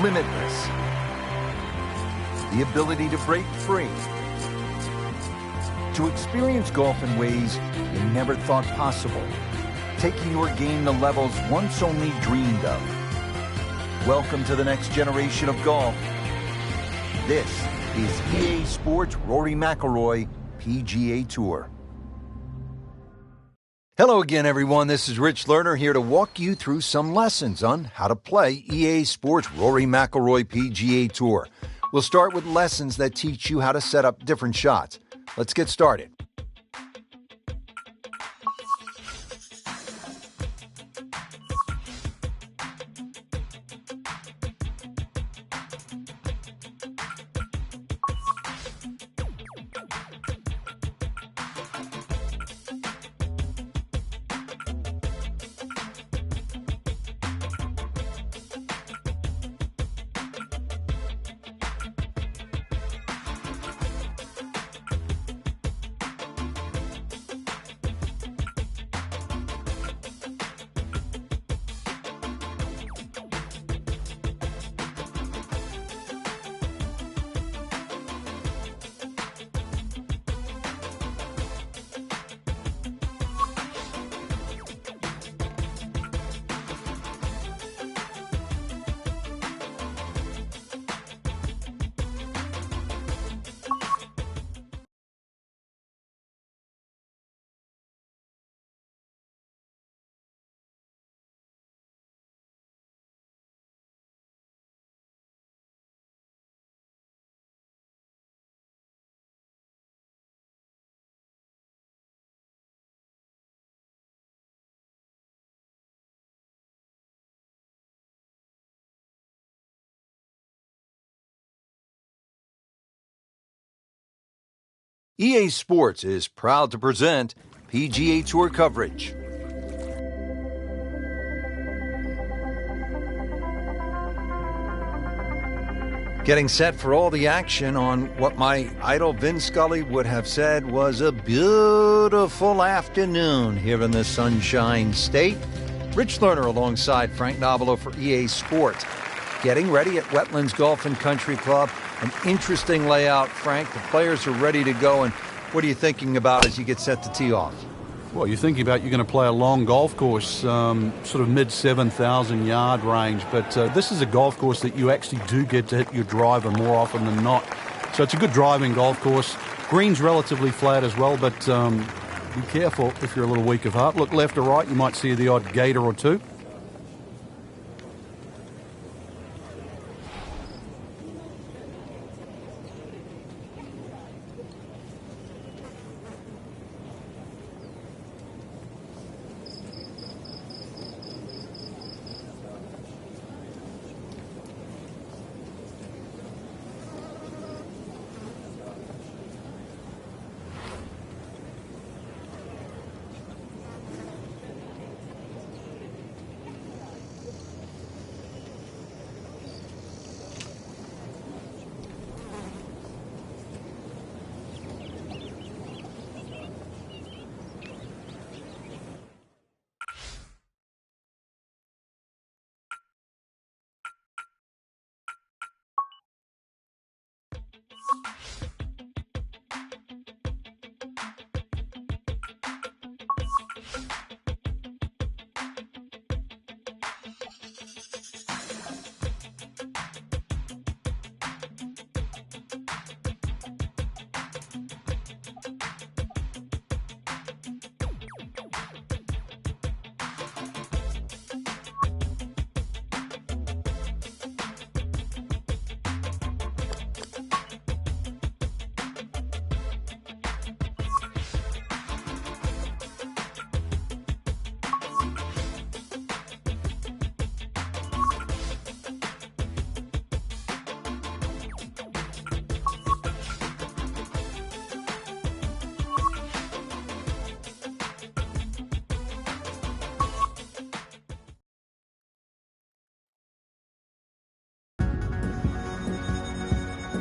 limitless. The ability to break free. To experience golf in ways you never thought possible. Taking your game to levels once only dreamed of. Welcome to the next generation of golf. This is EA Sports Rory McIlroy PGA Tour. Hello again, everyone. This is Rich Lerner here to walk you through some lessons on how to play EA Sports Rory McIlroy PGA Tour. We'll start with lessons that teach you how to set up different shots. Let's get started. EA Sports is proud to present PGA Tour coverage. Getting set for all the action on what my idol Vin Scully would have said was a beautiful afternoon here in the Sunshine State. Rich Lerner alongside Frank Nobilo for EA Sports. Getting ready at Wetlands Golf and Country Club. An interesting layout, Frank. The players are ready to go. And what are you thinking about as you get set to tee off? Well, you're thinking about you're going to play a long golf course, sort of mid-7,000 yard range. But this is a golf course that you actually do get to hit your driver more often than not. So it's a good driving golf course. Green's relatively flat as well, but be careful if you're a little weak of heart. Look left or right, you might see the odd gator or two.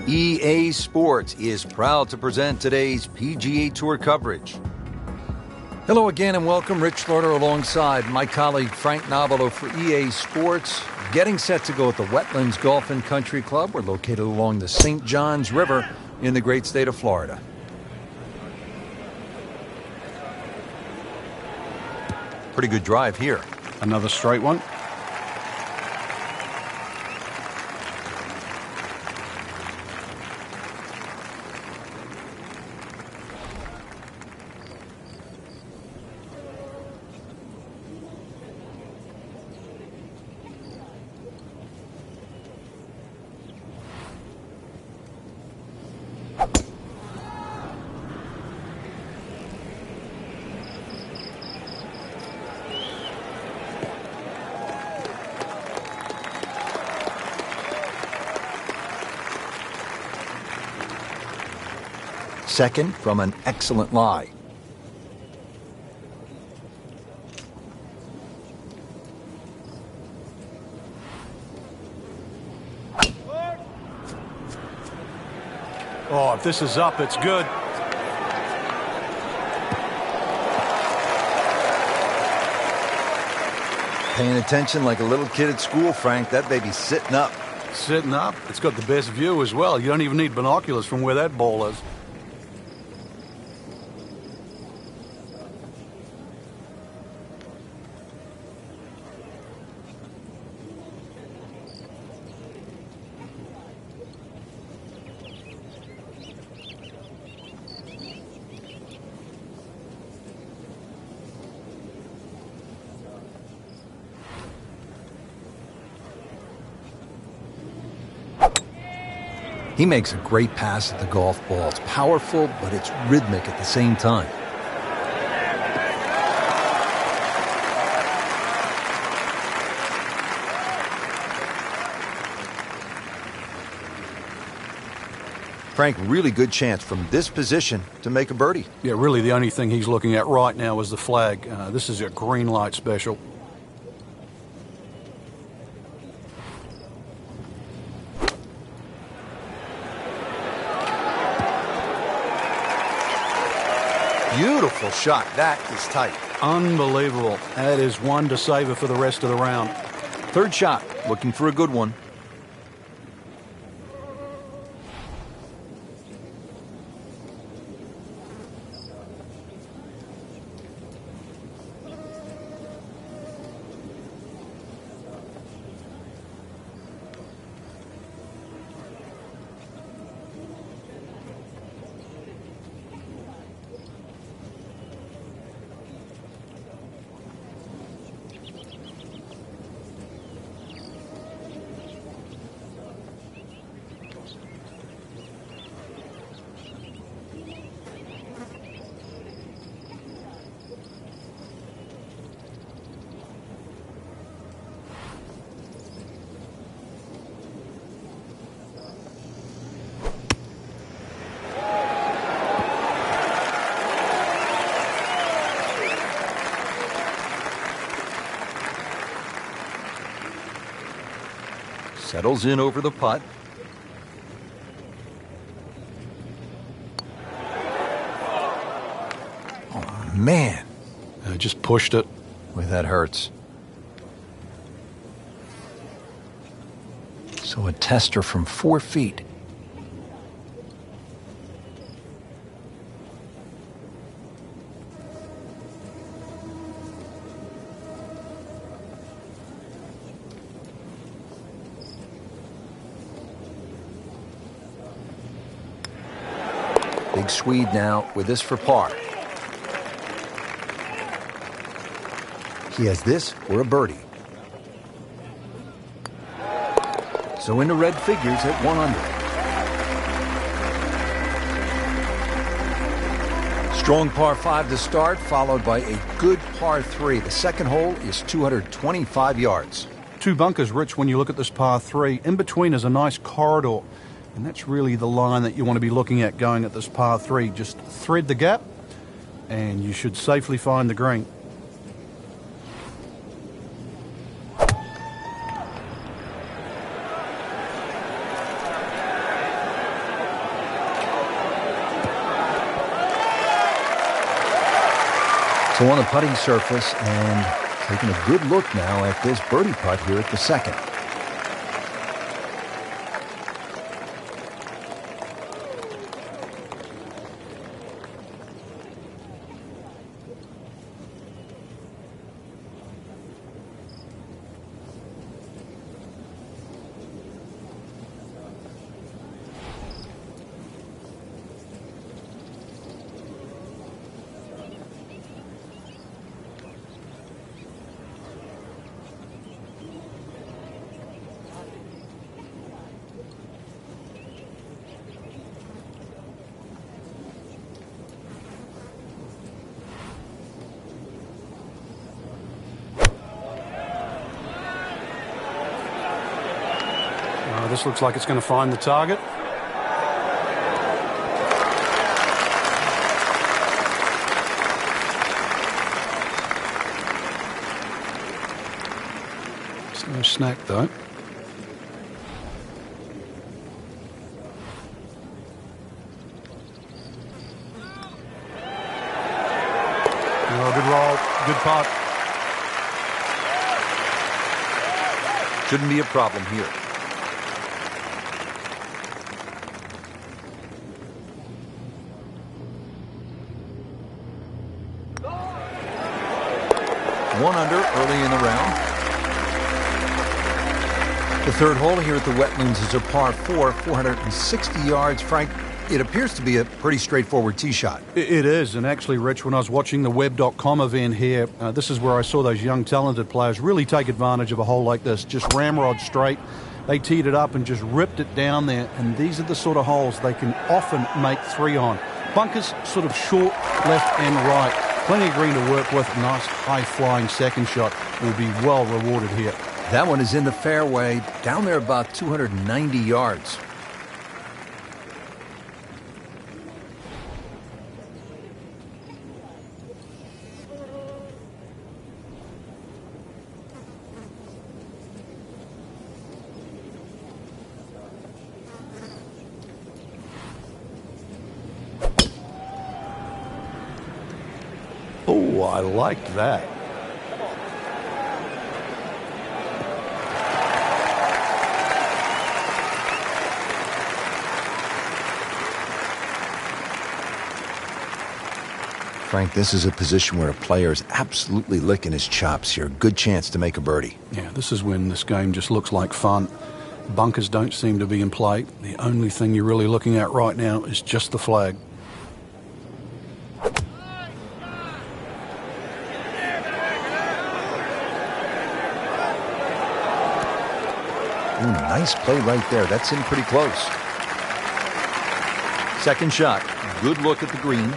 EA Sports is proud to present today's PGA Tour coverage. Hello again and welcome. Rich Lerner alongside my colleague Frank Nobilo for EA Sports. getting set to go at the Wetlands Golf and Country Club. We're located along the St. Johns River in the great state of Florida. Pretty good drive here. Another straight one. Second from an excellent lie. Oh, if this is up, it's good. Paying attention like a little kid at school, Frank. That baby's sitting up. Sitting up. It's got the best view as well. You don't even need binoculars from where that ball is. He makes a great pass at the golf ball. It's powerful, but it's rhythmic at the same time. Frank, really good chance from this position to make a birdie. Yeah, really the only thing he's looking at right now is the flag. This is a green light special. Beautiful shot. That is tight. Unbelievable. That is one to savor for the rest of the round. Third shot. Looking for a good one. Settles in over the putt. Oh, man. Just pushed it. Boy, that hurts. So a tester from 4 feet. Big Swede now with this for par. He has this for a birdie. So into red figures at 1 under. Strong par 5 to start, followed by a good par 3. The second hole is 225 yards. 2 bunkers, Rich, when you look at this par 3. In between is a nice corridor. And that's really the line that you want to be looking at going at this par 3. Just thread the gap, and you should safely find the green. So on the putting surface, and taking a good look now at this birdie putt here at the second. this looks like it's going to find the target. It's no snack though. Oh, good roll, good putt. Shouldn't be a problem here. One under early in the round. The third hole here at the Wetlands is a par 4, 460 yards. Frank, it appears to be a pretty straightforward tee shot. It is, and actually, Rich, when I was watching the web.com event here, this is where I saw those young, talented players really take advantage of a hole like this. Just ramrod straight. They teed it up and just ripped it down there, and these are the sort of holes they can often make three on. Bunkers sort of short, left and right. Plenty of green to work with. Nice high-flying second shot will be well rewarded here. That one is in the fairway, down there about 290 yards. Oh, I liked that. Frank, this is a position where a player is absolutely licking his chops here. Good chance to make a birdie. Yeah, this is when this game just looks like fun. Bunkers don't seem to be in play. The only thing you're really looking at right now is just the flag. Ooh, nice play right there. That's in pretty close. Second shot. Good look at the green.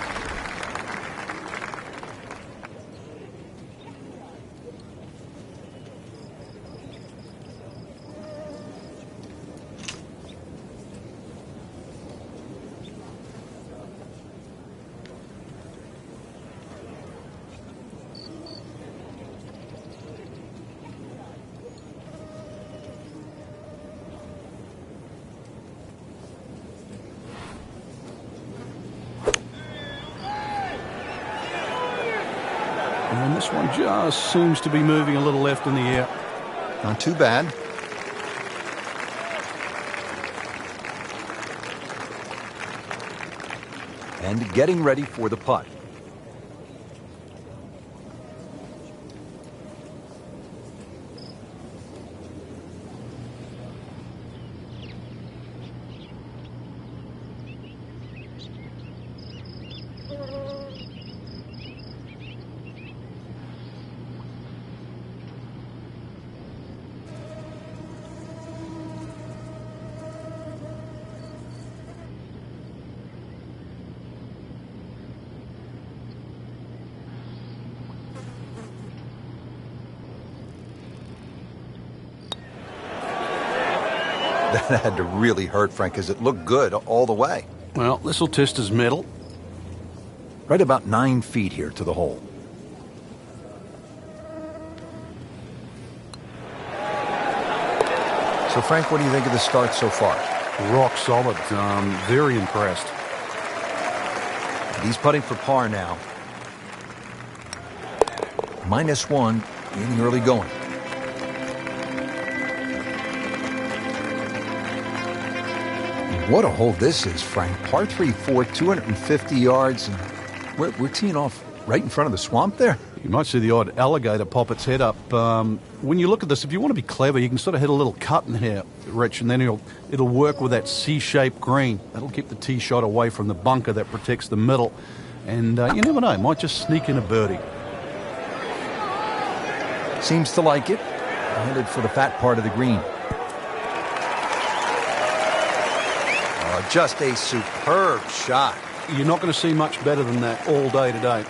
And this one just seems to be moving a little left in the air. Not too bad. And getting ready for the putt. That had to really hurt, Frank, because it looked good all the way. Well, this will test his mettle. Right about 9 feet here to the hole. So, Frank, what do you think of the start so far? Rock solid. Very impressed. He's putting for par now. -1 in the early going. What a hole this is, Frank. Par 3, 4, 250 yards. And we're teeing off right in front of the swamp there. You might see the odd alligator pop its head up. When you look at this, if you want to be clever, you can sort of hit a little cut in here, Rich, and then it'll work with that C-shaped green. That'll keep the tee shot away from the bunker that protects the middle. And you never know, it might just sneak in a birdie. Seems to like it. Headed for the fat part of the green. Just a superb shot. You're not going to see much better than that all day today.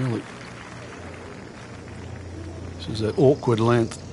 really. This is an awkward length.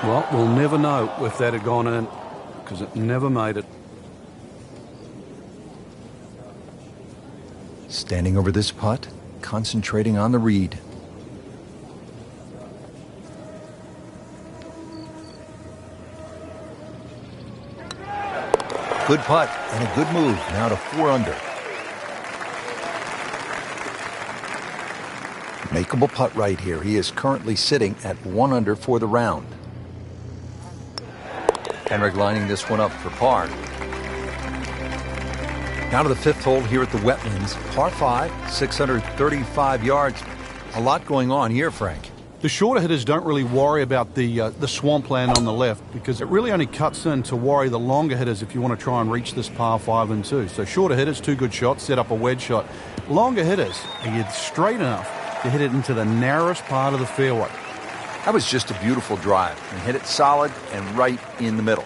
Well, we'll never know if that had gone in because it never made it. Standing over this putt, concentrating on the read. Good putt and a good move now to 4 under. Makeable putt right here. He is currently sitting at 1 under for the round. Henrik lining this one up for par. Now to the 5th hole here at the Wetlands. Par 5, 635 yards. A lot going on here, Frank. The shorter hitters don't really worry about the swampland on the left because it really only cuts in to worry the longer hitters if you want to try and reach this par 5 and 2. So shorter hitters, 2 good shots, set up a wedge shot. Longer hitters, are you straight enough to hit it into the narrowest part of the fairway? That was just a beautiful drive and hit it solid and right in the middle.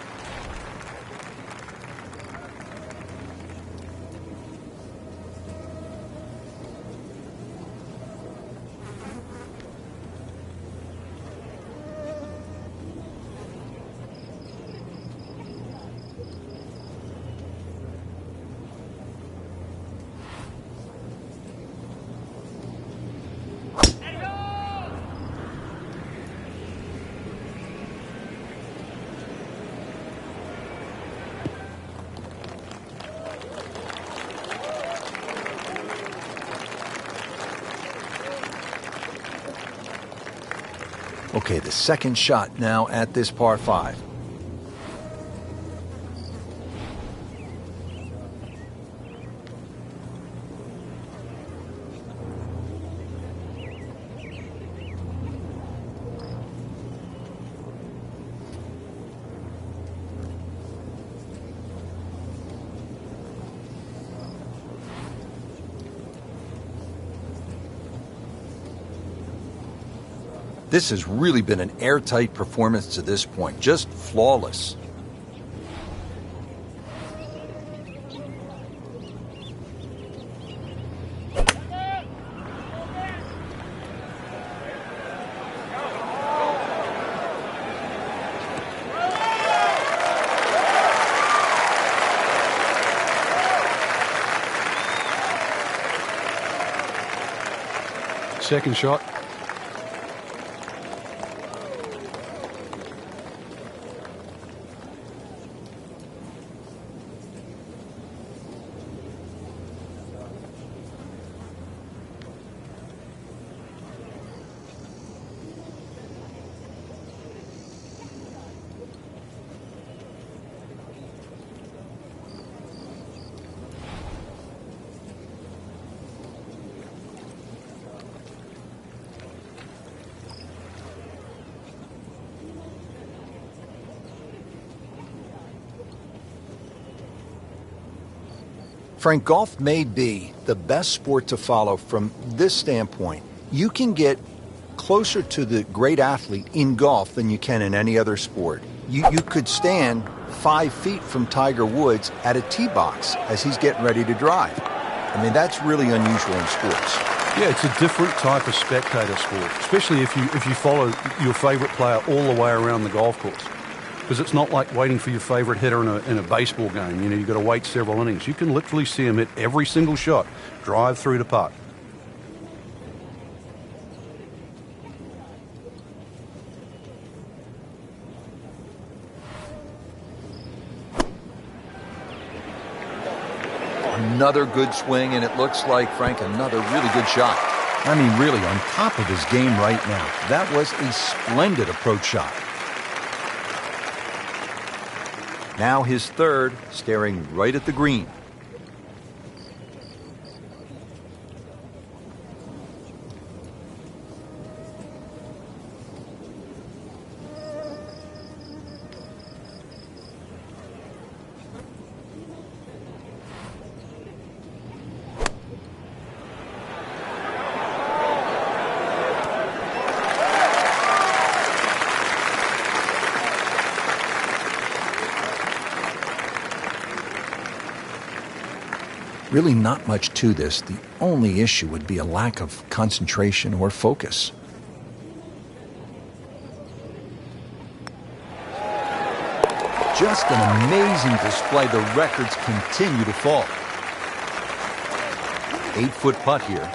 Okay, the second shot now at this par 5. This has really been an airtight performance to this point, just flawless. Second shot. Frank, golf may be the best sport to follow from this standpoint. You can get closer to the great athlete in golf than you can in any other sport. You could stand 5 feet from Tiger Woods at a tee box as he's getting ready to drive. I mean, that's really unusual in sports. Yeah, it's a different type of spectator sport, especially if you follow your favorite player all the way around the golf course. Because it's not like waiting for your favorite hitter in a baseball game. You know, you've got to wait several innings. You can literally see him hit every single shot, drive through to putt. Another good swing, and it looks like, Frank, another really good shot. I mean, really on top of his game right now. That was a splendid approach shot. Now his third, staring right at the green. Really not much to this. The only issue would be a lack of concentration or focus. Just an amazing display. The records continue to fall. 8-foot putt here.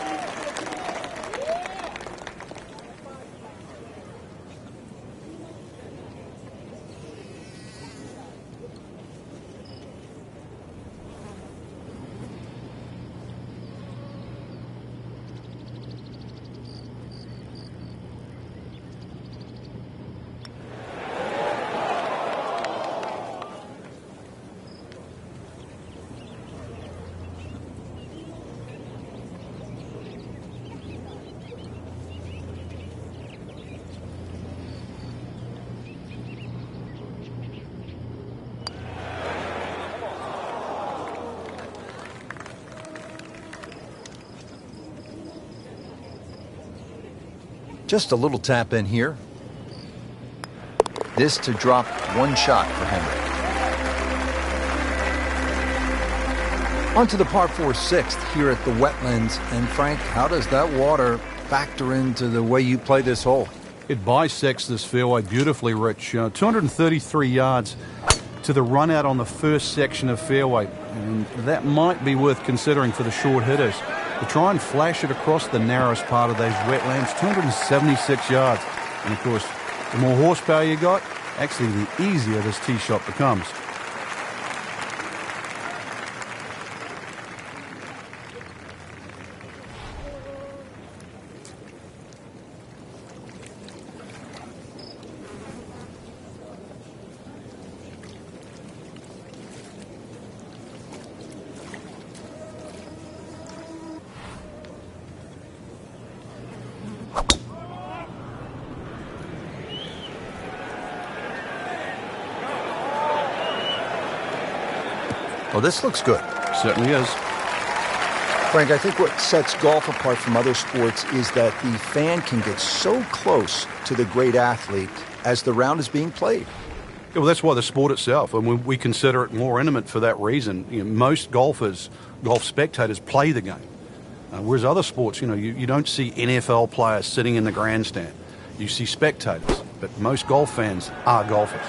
Just a little tap in here. This to drop one shot for Henry. On to the par 4 sixth here at the wetlands. And Frank, how does that water factor into the way you play this hole? It bisects this fairway beautifully, Rich. 233 yards to the run out on the first section of fairway. And that might be worth considering for the short hitters. To try and flash it across the narrowest part of those wetlands, 276 yards. And of course, the more horsepower you got, actually the easier this tee shot becomes. Well, this looks good. Certainly is. Frank, I think what sets golf apart from other sports is that the fan can get so close to the great athlete as the round is being played. Yeah, well, that's why the sport itself, and we consider it more intimate for that reason. You know, most golf spectators play the game. Whereas other sports, you don't see NFL players sitting in the grandstand. You see spectators, but most golf fans are golfers.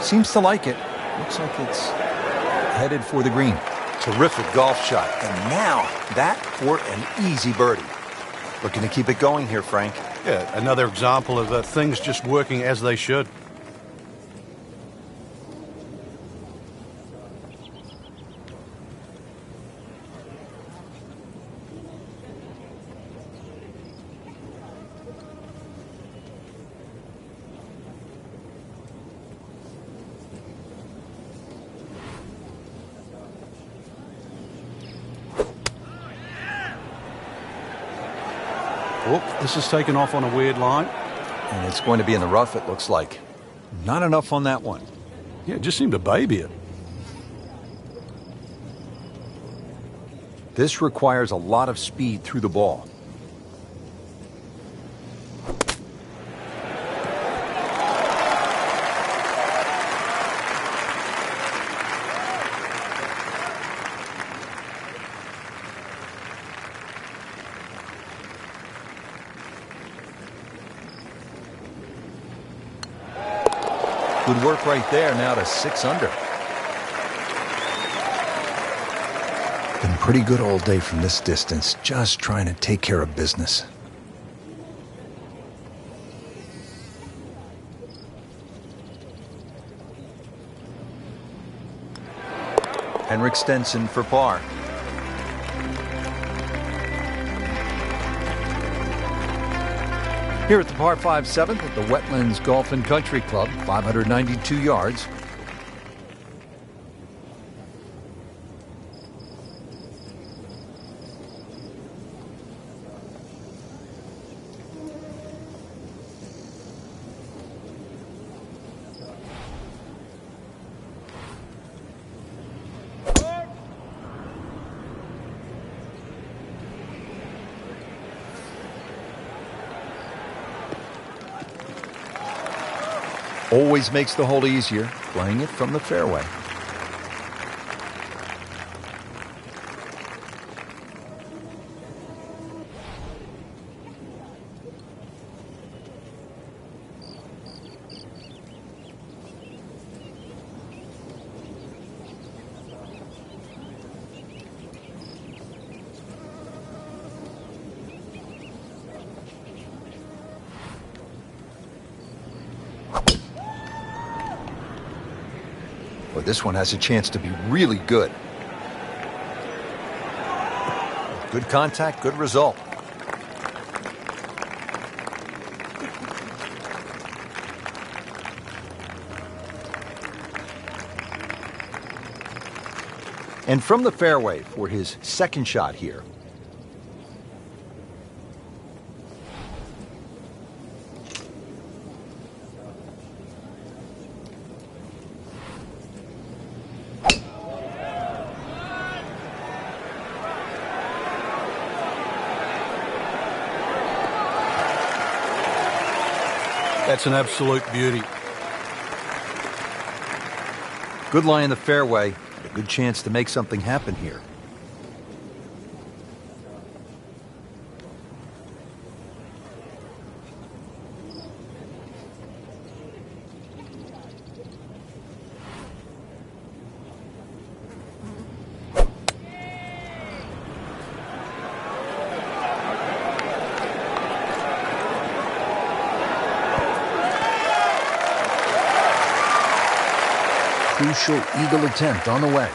Seems to like it. Looks like it's headed for the green. Terrific golf shot. And now that for an easy birdie. Looking to keep it going here, Frank. Yeah, another example of things just working as they should. Oh, this is taken off on a weird line. And it's going to be in the rough, it looks like. Not enough on that one. Yeah, it just seemed to baby it. This requires a lot of speed through the ball. Good work right there, now to 6 under. Been pretty good all day from this distance, just trying to take care of business. Henrik Stenson for par. Here at the par 5 7th at the Wetlands Golf and Country Club, 592 yards. Always makes the hole easier, playing it from the fairway. Well, this one has a chance to be really good. Good contact, good result. And from the fairway for his second shot here. That's an absolute beauty. Good lie in the fairway, and a good chance to make something happen here. Crucial eagle attempt on the way.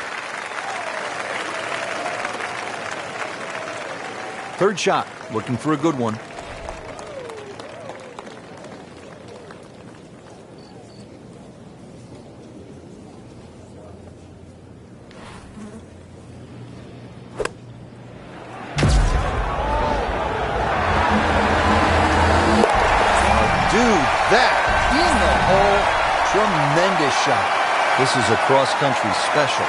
Third shot, looking for a good one. Dude, that in the hole. Tremendous shot. This is a cross-country special.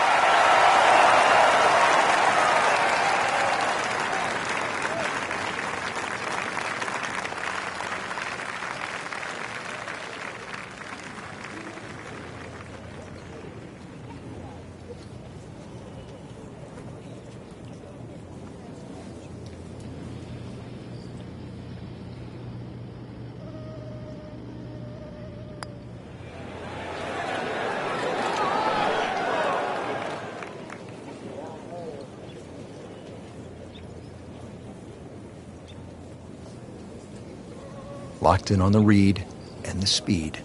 Locked in on the read and the speed.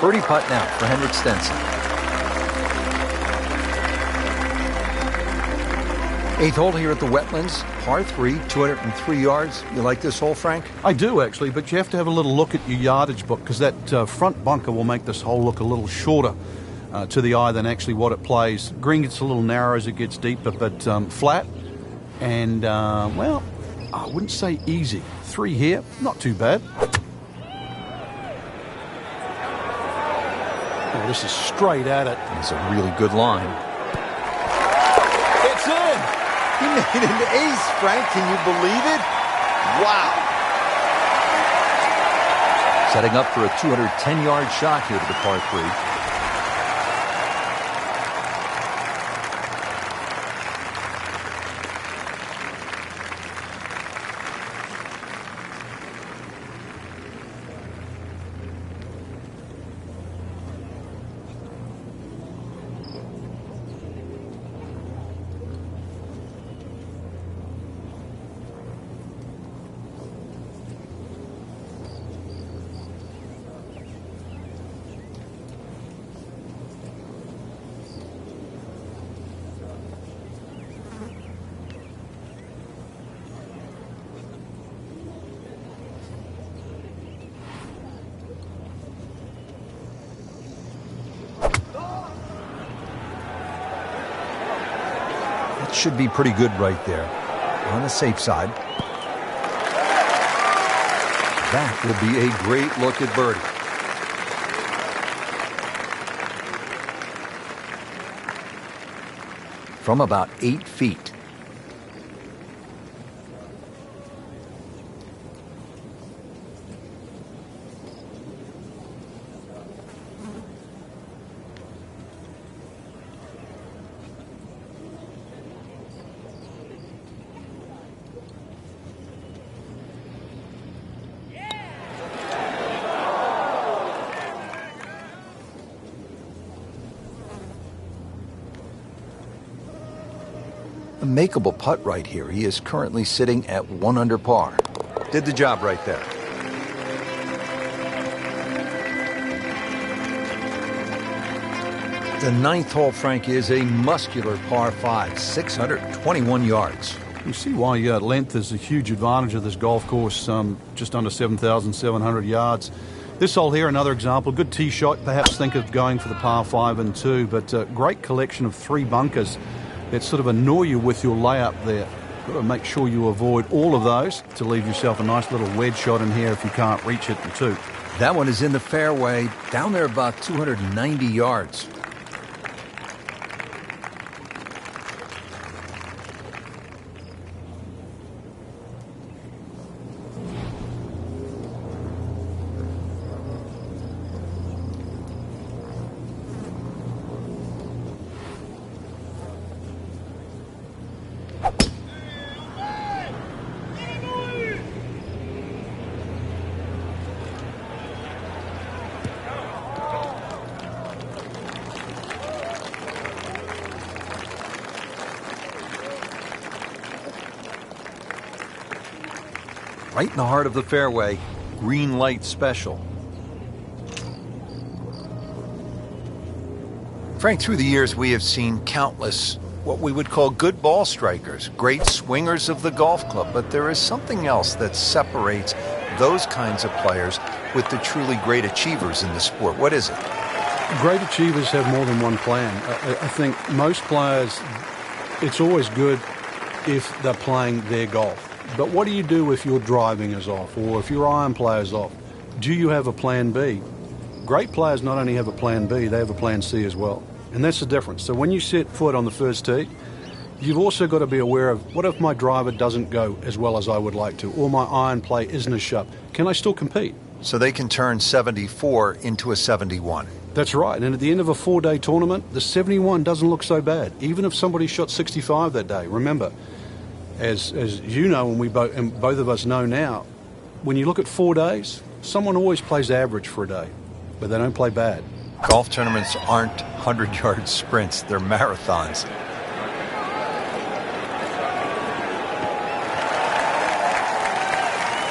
Birdie putt now for Henrik Stenson. Eighth hole here at the Wetlands, par 3, 203 yards. You like this hole, Frank? I do, actually, but you have to have a little look at your yardage book because that front bunker will make this hole look a little shorter to the eye than actually what it plays. Green gets a little narrow as it gets deeper, but flat. And, well, I wouldn't say easy. 3 here, not too bad. Oh, this is straight at it. It's a really good line. It's in! He made an ace, Frank. Can you believe it? Wow. Setting up for a 210-yard shot here to the par 3. should be pretty good right there. On the safe side. That will be a great look at birdie. From about 8 feet. A makeable putt right here. He is currently sitting at 1 under par. Did the job right there. The 9th hole, Frank, is a muscular par 5, 621 yards. You see why length is a huge advantage of this golf course, just under 7,700 yards. This hole here, another example, good tee shot, perhaps think of going for the par 5 and 2, but a great collection of 3 bunkers that sort of annoy you with your layup there. Got to make sure you avoid all of those to leave yourself a nice little wedge shot in here if you can't reach it in 2. That one is in the fairway, down there about 290 yards. Right in the heart of the fairway, green light special. Frank, through the years we have seen countless what we would call good ball strikers, great swingers of the golf club, but there is something else that separates those kinds of players with the truly great achievers in the sport. What is it? Great achievers have more than one plan. I think most players, it's always good if they're playing their golf. But what do you do if your driving is off or if your iron play is off? Do you have a plan B? Great players not only have a plan B, they have a plan C as well. And that's the difference. So when you set foot on the first tee, you've also got to be aware of what if my driver doesn't go as well as I would like to, or my iron play isn't as sharp. Can I still compete? So they can turn 74 into a 71. That's right. And at the end of a 4-day tournament, the 71 doesn't look so bad, even if somebody shot 65 that day. Remember, as you know, and both of us know now, when you look at 4 days, someone always plays average for a day, but they don't play bad. Golf tournaments aren't 100-yard sprints, they're marathons.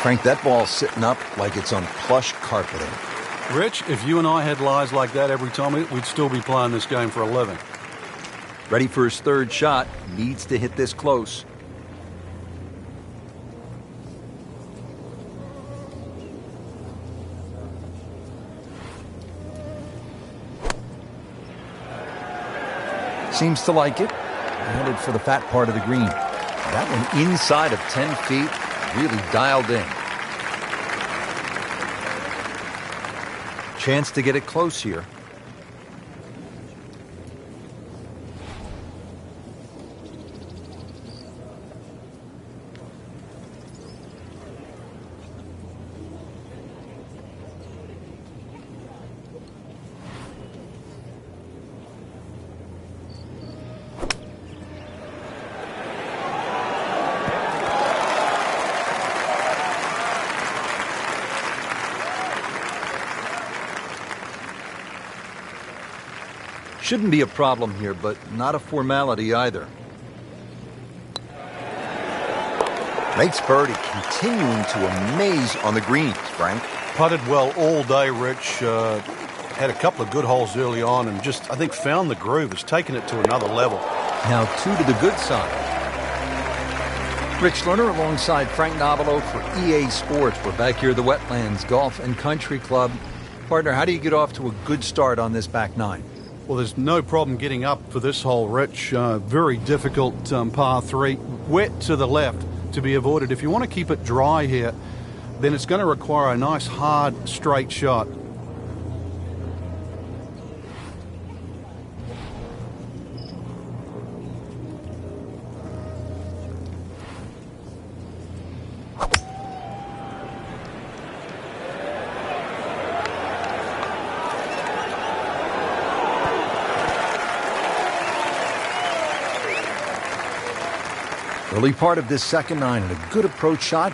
Frank, that ball's sitting up like it's on plush carpeting. Rich, if you and I had lies like that every time, we'd still be playing this game for a living. Ready for his third shot, needs to hit this close. Seems to like it. Headed for the fat part of the green. That one inside of 10 feet, really dialed in. Chance to get it close here. Shouldn't be a problem here, but not a formality either. Makes birdie, continuing to amaze on the greens, Frank. Putted well all day, Rich. Had a couple of good holes early on and just, I think, found the groove. Has taken it to another level. Now 2 to the good side. Rich Lerner alongside Frank Novelo for EA Sports. We're back here at the Wetlands Golf and Country Club. Partner, how do you get off to a good start on this back nine? Well, there's no problem getting up for this hole, Rich. Very difficult par 3. Wet to the left to be avoided. If you want to keep it dry here, then it's going to require a nice, hard, straight shot. Early part of this second nine and a good approach shot,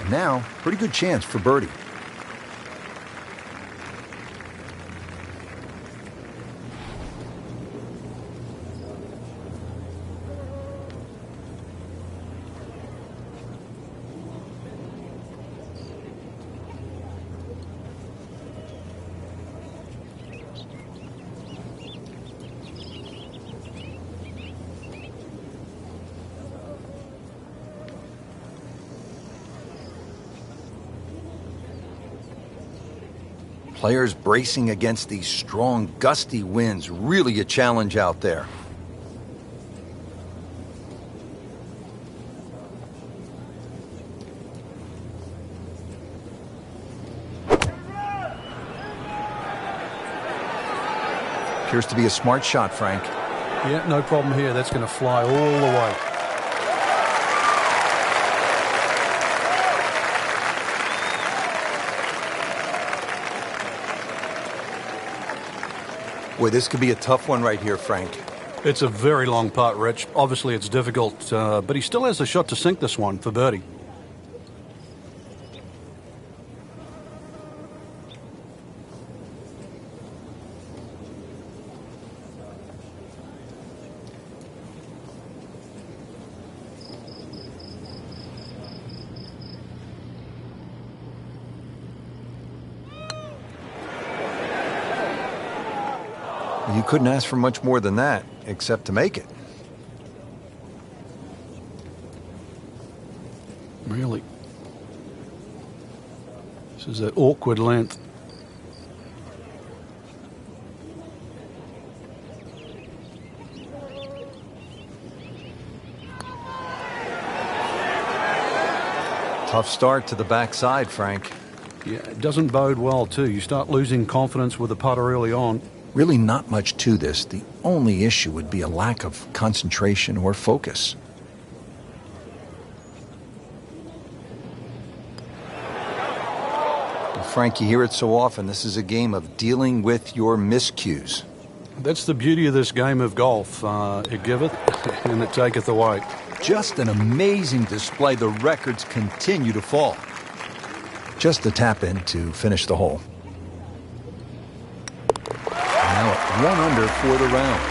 and now pretty good chance for birdie. Players bracing against these strong, gusty winds. Really a challenge out there. Appears to be a smart shot, Frank. Yeah, no problem here. That's going to fly all the way. Boy, this could be a tough one right here, Frank. It's a very long putt, Rich. Obviously, it's difficult, but he still has a shot to sink this one for birdie. You couldn't ask for much more than that, except to make it. Really? This is that awkward length. Tough start to the backside, Frank. Yeah, it doesn't bode well, too. You start losing confidence with the putter early on. Really not much to this. The only issue would be a lack of concentration or focus. Well, Frank, you hear it so often. This is a game of dealing with your miscues. That's the beauty of this game of golf. It giveth and it taketh away. Just an amazing display. The records continue to fall. Just a tap in to finish the hole. Now at 1 under for the round.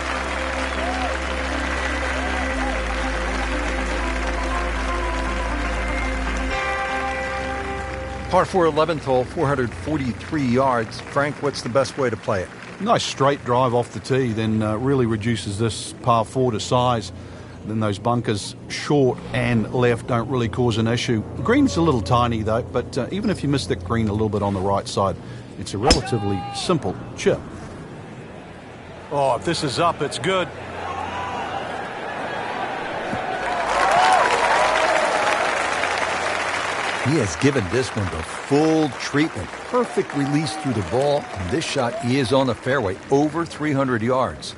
Par 4 11th hole, 443 yards. Frank, what's the best way to play it? Nice straight drive off the tee, then really reduces this par 4 to size. Then those bunkers short and left don't really cause an issue. The green's a little tiny though, but even if you miss that green a little bit on the right side, it's a relatively simple chip. Oh, if this is up, it's good. He has given this one the full treatment. Perfect release through the ball. And this shot is on the fairway, over 300 yards.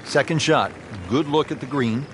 Second shot. Good look at the green.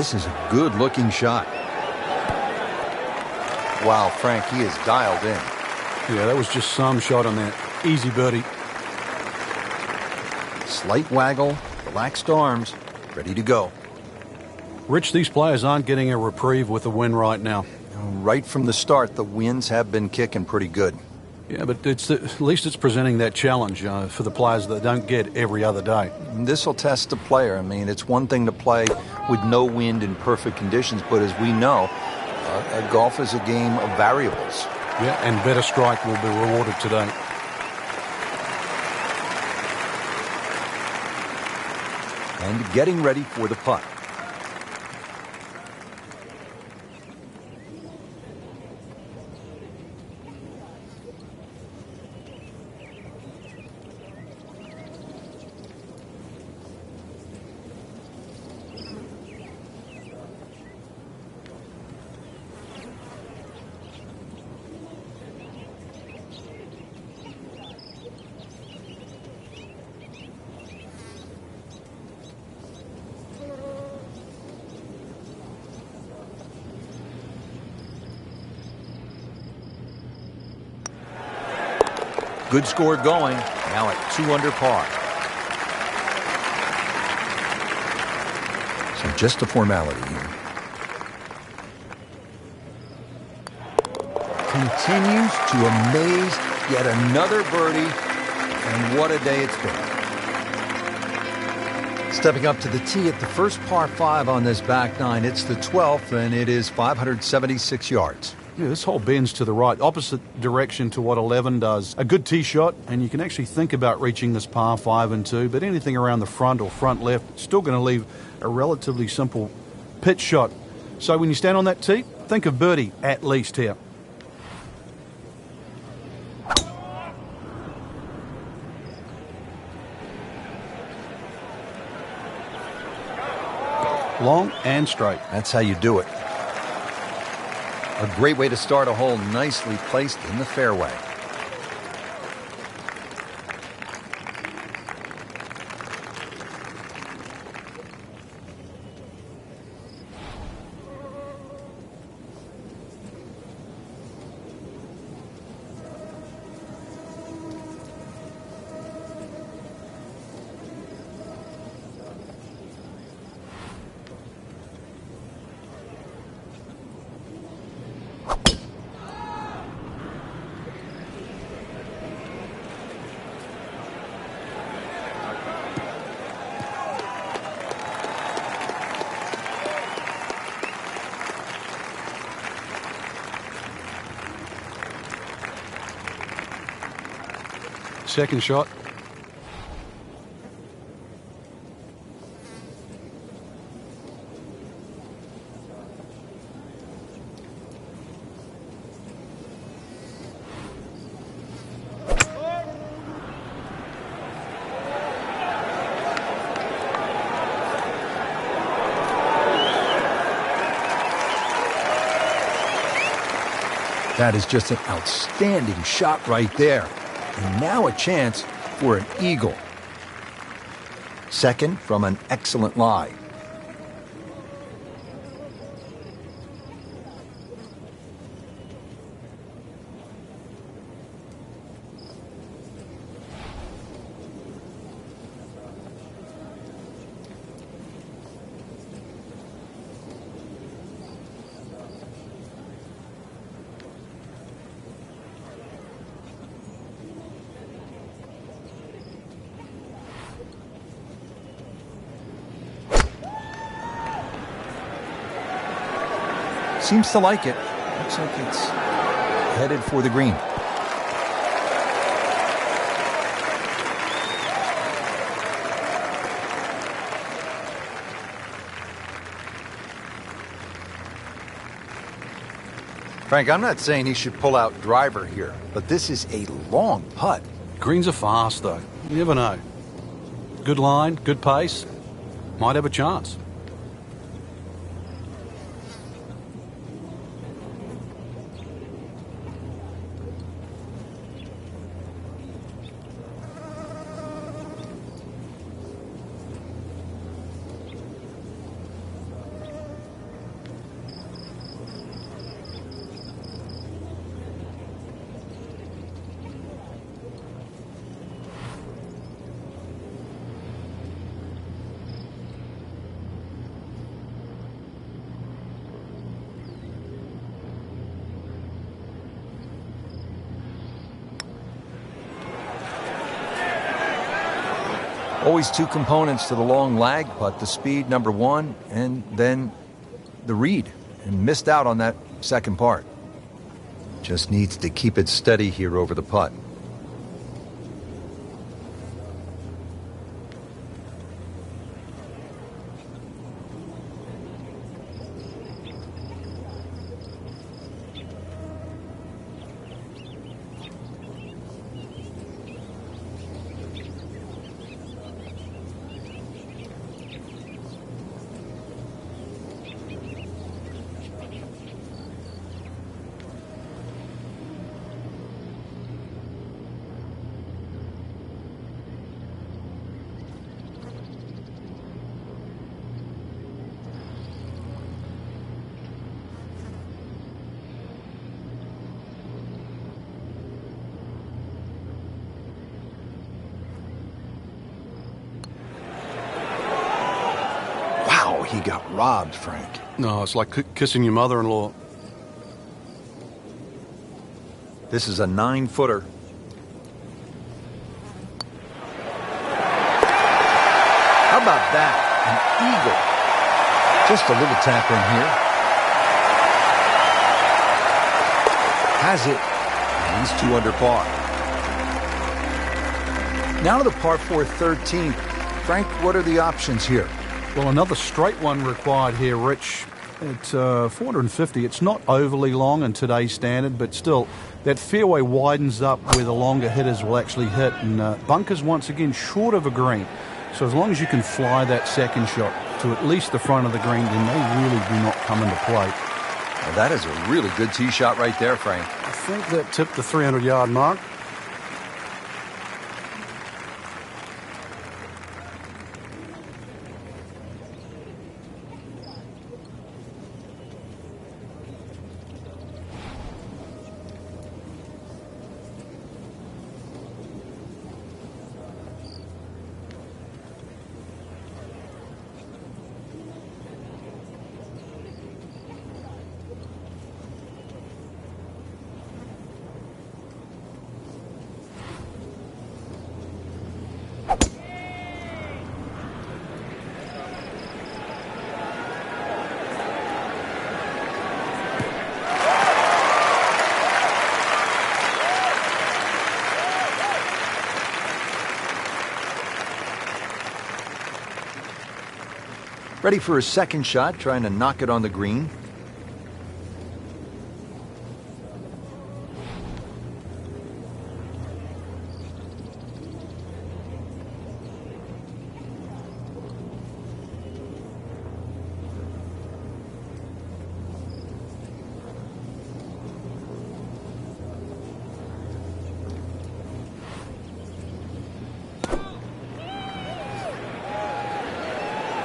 This is a good-looking shot. Wow, Frank, he is dialed in. Yeah, that was just some shot on that. Easy birdie. Slight waggle, relaxed arms, ready to go. Rich, these players aren't getting a reprieve with the win right now. Right from the start, the winds have been kicking pretty good. Yeah, but at least it's presenting that challenge for the players that don't get every other day. This will test the player. I mean, it's one thing to play with no wind in perfect conditions, but as we know, golf is a game of variables. Yeah, and better strike will be rewarded today. And getting ready for the putt. Good score going, now at 2 under par. So just a formality here. Continues to amaze, yet another birdie, and what a day it's been. Stepping up to the tee at the first par 5 on this back nine, it's the 12th, and it is 576 yards. Yeah, this hole bends to the right, opposite direction to what 11 does. A good tee shot, and you can actually think about reaching this par 5 and 2, but anything around the front or front left, it's still going to leave a relatively simple pitch shot. So when you stand on that tee, think of birdie at least here. Long and straight. That's how you do it. A great way to start a hole, nicely placed in the fairway. Second shot. That is just an outstanding shot right there. And now a chance for an eagle. Second from an excellent lie. Seems to like it. Looks like it's headed for the green. Frank, I'm not saying he should pull out driver here, but this is a long putt. Greens are fast, though. You never know. Good line, good pace. Might have a chance. Always two components to the long lag putt, the speed, number one, and then the read. And missed out on that second part. Just needs to keep it steady here over the putt. He got robbed, Frank. No, it's like kissing your mother-in-law. This is a 9-footer. How about that? An eagle. Just a little tap in here. Has it. And he's 2 under par. Now to the par 4 13th. Frank, what are the options here? Well, another straight one required here, Rich. At 450, it's not overly long in today's standard, but still, that fairway widens up where the longer hitters will actually hit. And bunkers, once again, short of a green. So as long as you can fly that second shot to at least the front of the green, then they really do not come into play. Well, that is a really good tee shot right there, Frank. I think that tipped the 300-yard mark. Ready for his second shot, trying to knock it on the green.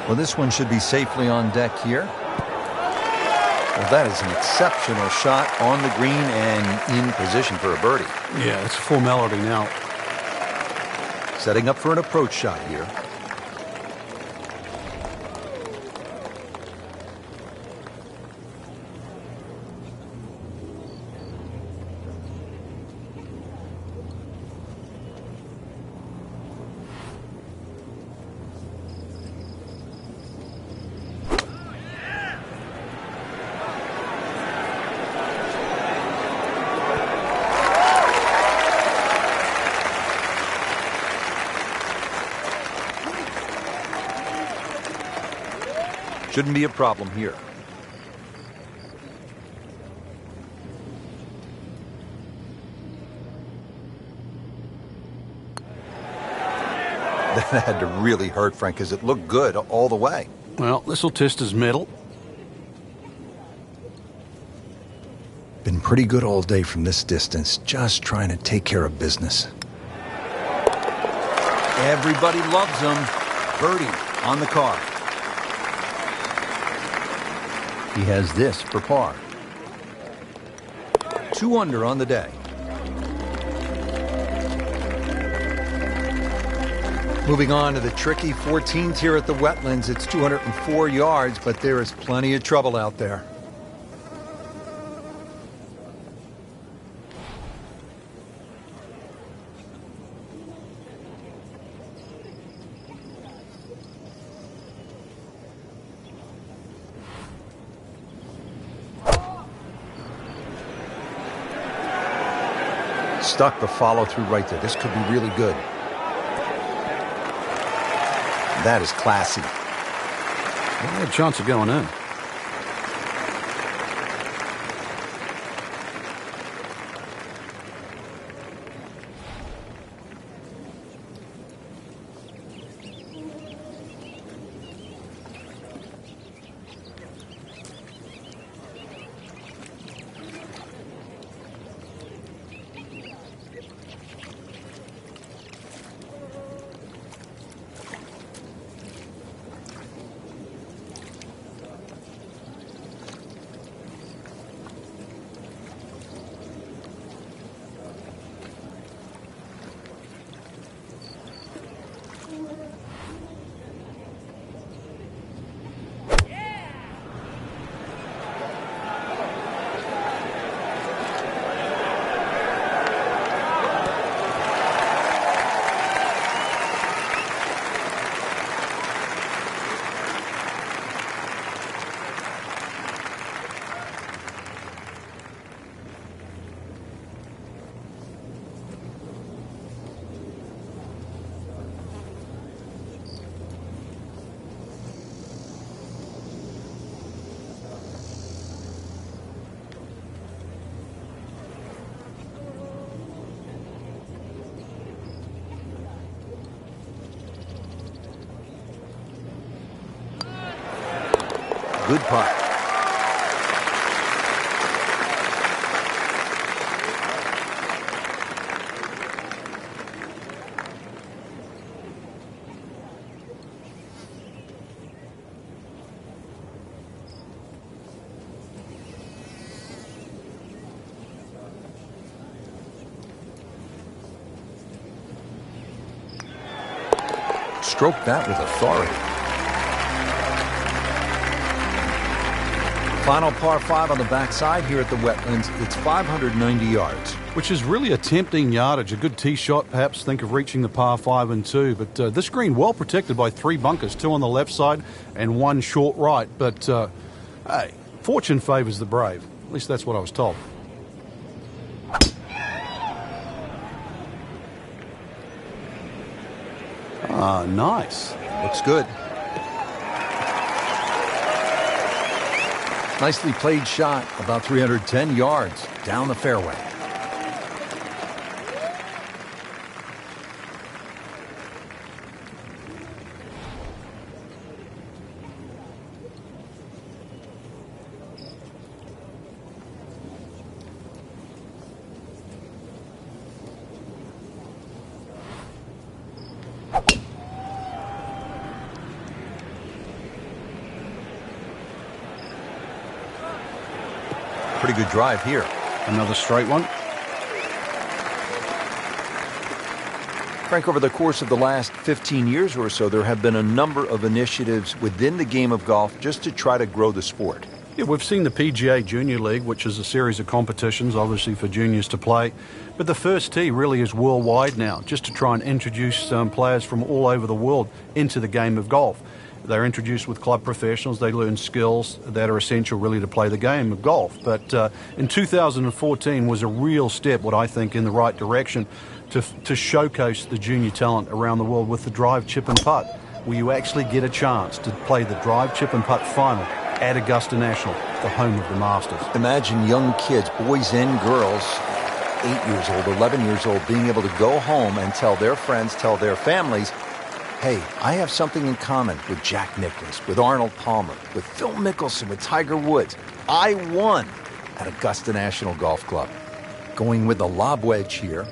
Well, this one should be safely on deck here. Well, that is an exceptional shot on the green and in position for a birdie. Yeah, it's a formality now. Setting up for an approach shot here. Shouldn't be a problem here. That had to really hurt, Frank, because it looked good all the way. Well, this will test his mettle. Been pretty good all day from this distance, just trying to take care of business. Everybody loves him. Birdie on the card. He has this for par. 2 under on the day. Moving on to the tricky 14th here at the Wetlands. It's 204 yards, but there is plenty of trouble out there. Stuck the follow-through right there. This could be really good. That is classy. Well, a chance of going in. Good putt. Stroke that with authority. Final par 5 on the backside here at the Wetlands. It's 590 yards. Which is really a tempting yardage. A good tee shot, perhaps think of reaching the par 5 and 2. But this green well protected by 3 bunkers, 2 on the left side and 1 short right. But, hey, fortune favours the brave. At least that's what I was told. Ah, nice. Looks good. Nicely played shot, about 310 yards down the fairway. Pretty good drive here. Another straight one. Frank, over the course of the last 15 years or so, there have been a number of initiatives within the game of golf just to try to grow the sport. Yeah, we've seen the PGA Junior League, which is a series of competitions, obviously for juniors to play. But the first tee really is worldwide now, just to try and introduce players from all over the world into the game of golf. They're introduced with club professionals. They learn skills that are essential really to play the game of golf. But in 2014 was a real step, what I think, in the right direction to showcase the junior talent around the world with the drive, chip and putt, where you actually get a chance to play the drive, chip and putt final at Augusta National, the home of the Masters. Imagine young kids, boys and girls, 8 years old, 11 years old, being able to go home and tell their friends, tell their families, hey, I have something in common with Jack Nicklaus, with Arnold Palmer, with Phil Mickelson, with Tiger Woods. I won at Augusta National Golf Club. Going with the lob wedge here.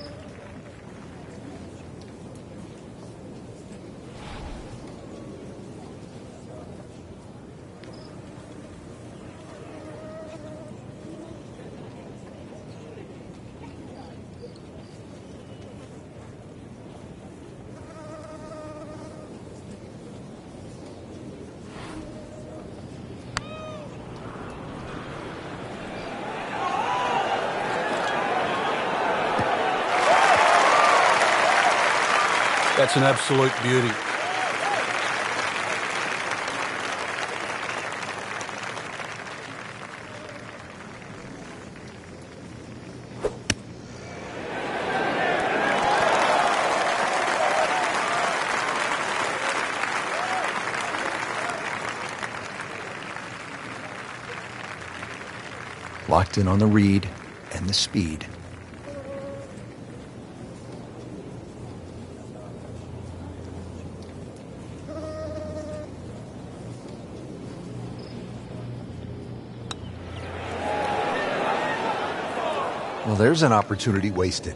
That's an absolute beauty. locked in on the read and the speed. Well, there's an opportunity wasted.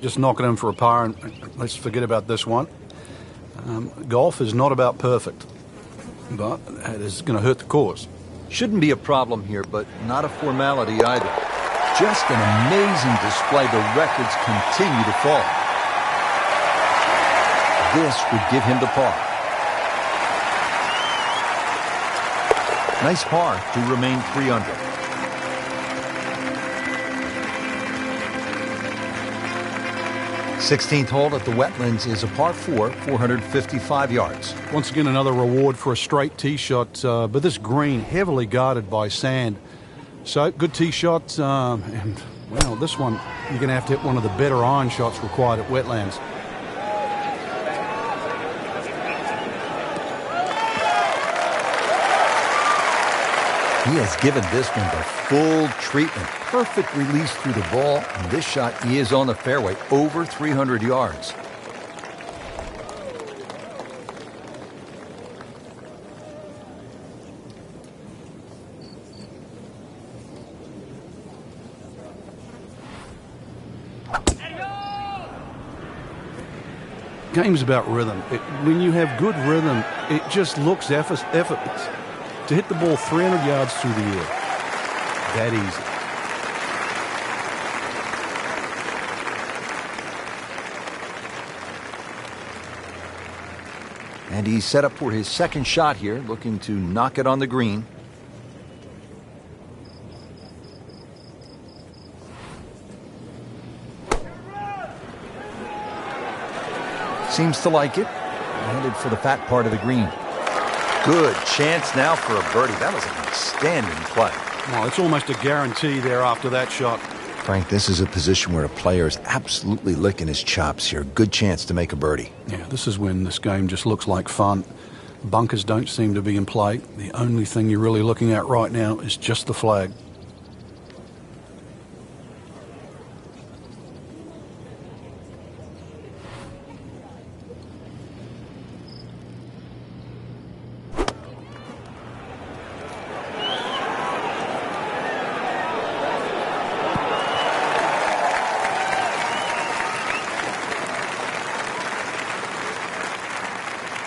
Just knock it in for a par, and let's forget about this one. Golf is not about perfect, but it is going to hurt the course. Shouldn't be a problem here, but not a formality either. Just an amazing display. The records continue to fall. This would give him the par. Nice par to remain 3 under. Sixteenth hole at the Wetlands is a par 4, 455 yards. Once again, another reward for a straight tee shot, but this green heavily guarded by sand. So, good tee shot, and, well, this one, you're going to have to hit one of the better iron shots required at Wetlands. He has given this one the full treatment. Perfect release through the ball, and this shot is on the fairway, over 300 yards. Game's about rhythm. When you have good rhythm, it just looks effortless. To hit the ball 300 yards through the air, that easy. And he's set up for his second shot here, looking to knock it on the green. Seems to like it. Headed for the fat part of the green. Good chance now for a birdie. That was an outstanding play. Well, it's almost a guarantee there after that shot. Frank, this is a position where a player is absolutely licking his chops here. Good chance to make a birdie. Yeah, this is when this game just looks like fun. Bunkers don't seem to be in play. The only thing you're really looking at right now is just the flag.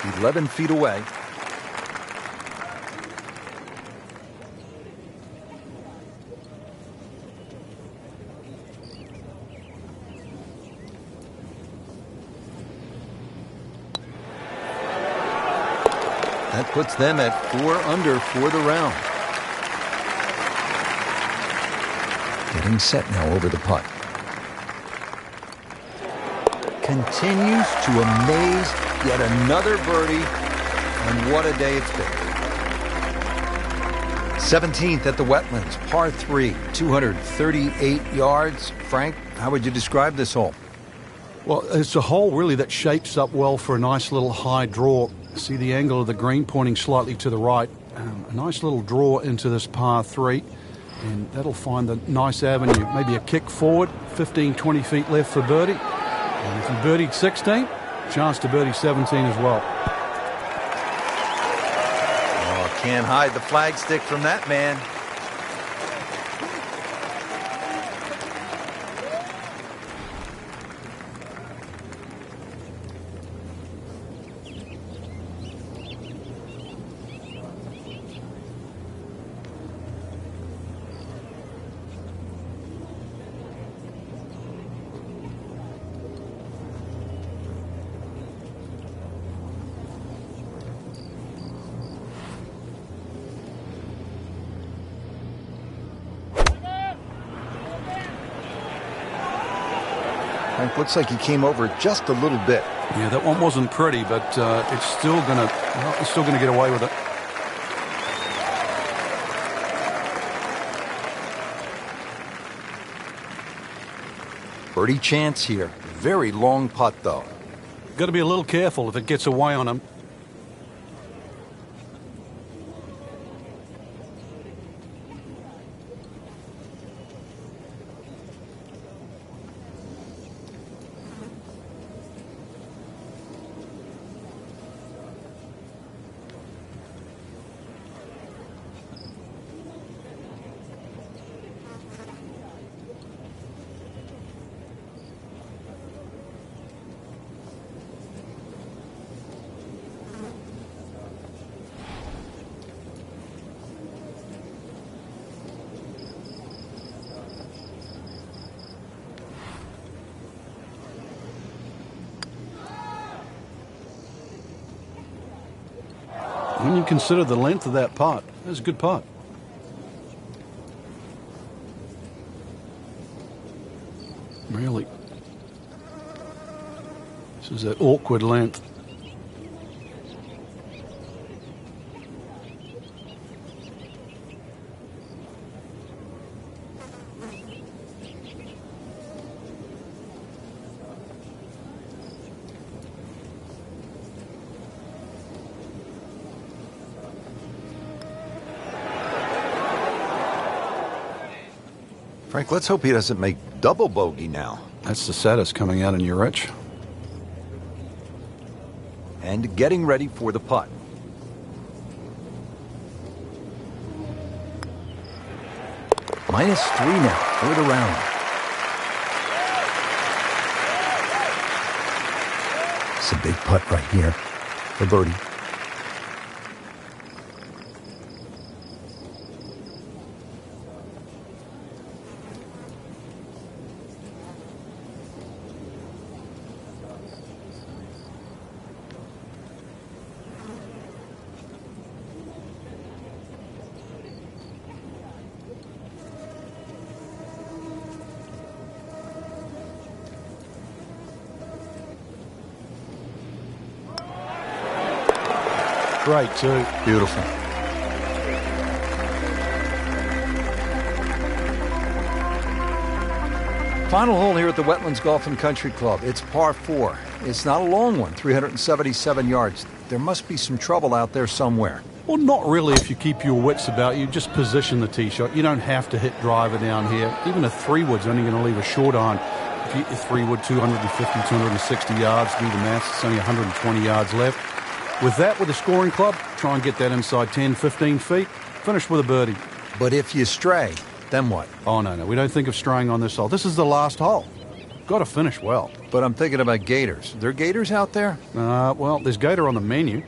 He's 11 feet away. That puts them at 4 under for the round. Getting set now over the putt. Continues to amaze. Yet another birdie, and what a day it's been. 17th at the Wetlands, par 3, 238 yards. Frank, how would you describe this hole? Well, it's a hole really that shapes up well for a nice little high draw. See the angle of the green pointing slightly to the right. A nice little draw into this par 3, and that'll find the nice avenue. Maybe a kick forward, 15, 20 feet left for birdie. And if you birdied 16, chance to birdie 17 as well. Oh, can't hide the flagstick from that man. Frank, looks like he came over just a little bit. Yeah, that one wasn't pretty, but it's still gonna get away with it. Birdie chance here. Very long putt, though. Got to be a little careful if it gets away on him. When you consider the length of that putt, that's a good putt. Really. This is that awkward length. Frank, let's hope he doesn't make double bogey now. That's the saddest coming out in you, Rich. And getting ready for the putt. -3 now, third around. It's a big putt right here for birdie. Great too. Beautiful. Final hole here at the Wetlands Golf and Country Club. It's par 4. It's not a long one, 377 yards. There must be some trouble out there somewhere. Well, not really if you keep your wits about you. Just position the tee shot. You don't have to hit driver down here. Even a 3-wood's only going to leave a short iron. If you hit your 3-wood 250, 260 yards, do the maths, it's only 120 yards left. With that, with a scoring club, try and get that inside 10, 15 feet. Finish with a birdie. But if you stray, then what? Oh, no. We don't think of straying on this hole. This is the last hole. Got to finish well. But I'm thinking about gators. Are there gators out there? Well, there's gator on the menu.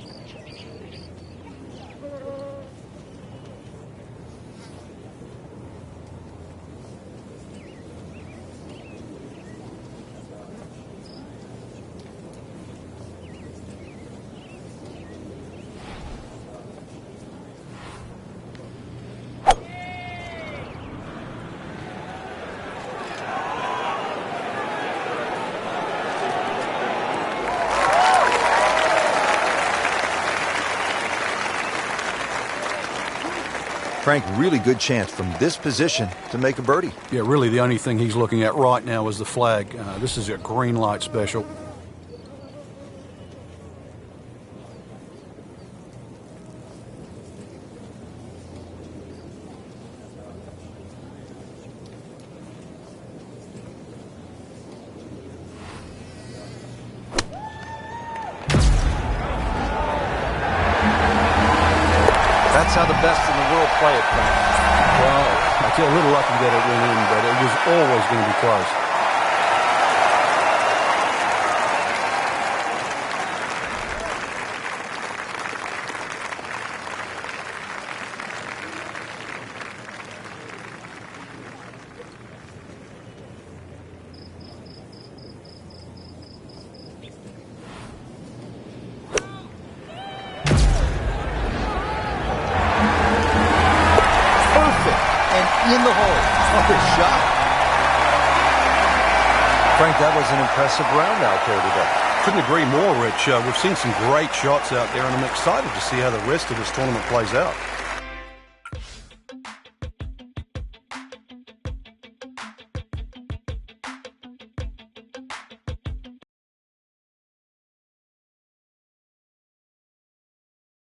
Frank, really good chance from this position to make a birdie. Yeah, really the only thing he's looking at right now is the flag. This is a green light special. That's how the best in the world play it, Frank. Well, I feel a little lucky that it went in, but it was always going to be close. In the hole. What a shot. Frank, that was an impressive round out there today. Couldn't agree more, Rich. We've seen some great shots out there, and I'm excited to see how the rest of this tournament plays out.